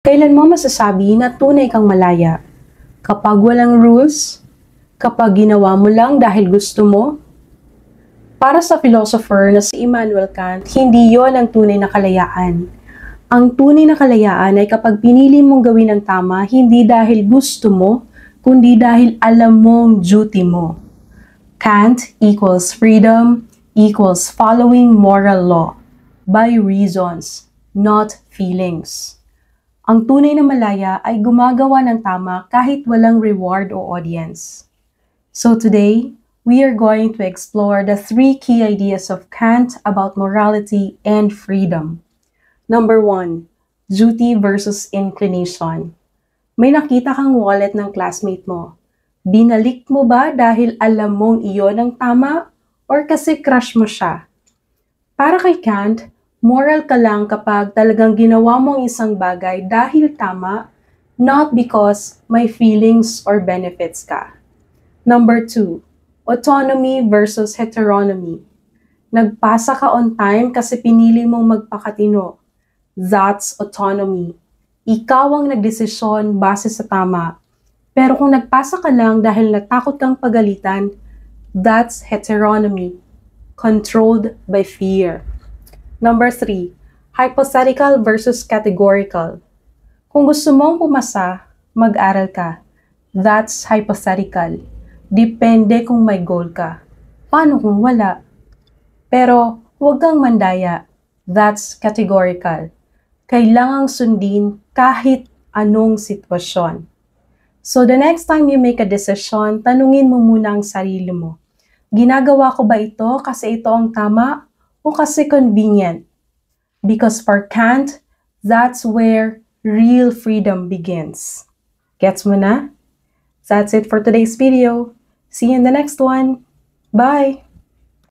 Kailan mo masasabi na tunay kang malaya? Kapag walang rules? Kapag ginawa mo lang dahil gusto mo? Para sa philosopher na si Immanuel Kant, hindi yon ang tunay na kalayaan. Ang tunay na kalayaan ay kapag pinili mong gawin ang tama, hindi dahil gusto mo, kundi dahil alam mong duty mo. Kant equals freedom equals following moral law by reasons, not feelings. Ang tunay na malaya ay gumagawa ng tama kahit walang reward o audience. So today, we are going to explore the 3 key ideas of Kant about morality and freedom. Number 1, duty versus inclination. May nakita kang wallet ng classmate mo. Binalik mo ba dahil alam mong iyon ang tama or kasi crush mo siya? Para kay Kant, moral ka lang kapag talagang ginawa mong isang bagay dahil tama, not because may feelings or benefits ka. Number 2, autonomy versus heteronomy. Nagpasa ka on time kasi pinili mong magpakatino. That's autonomy. Ikaw ang nagdesisyon base sa tama. Pero kung nagpasa ka lang dahil natakot kang pagalitan, that's heteronomy. Controlled by fear. Number 3, hypothetical versus categorical. Kung gusto mong pumasa, mag-aral ka. That's hypothetical. Depende kung may goal ka. Paano kung wala? Pero huwag kang mandaya. That's categorical. Kailangang sundin kahit anong sitwasyon. So the next time you make a decision, tanungin mo muna ang sarili mo. Ginagawa ko ba ito kasi ito ang tama o kasi convenient? Because for Kant, that's where real freedom begins. Gets mo na? That's it for today's video. See you in the next one. Bye!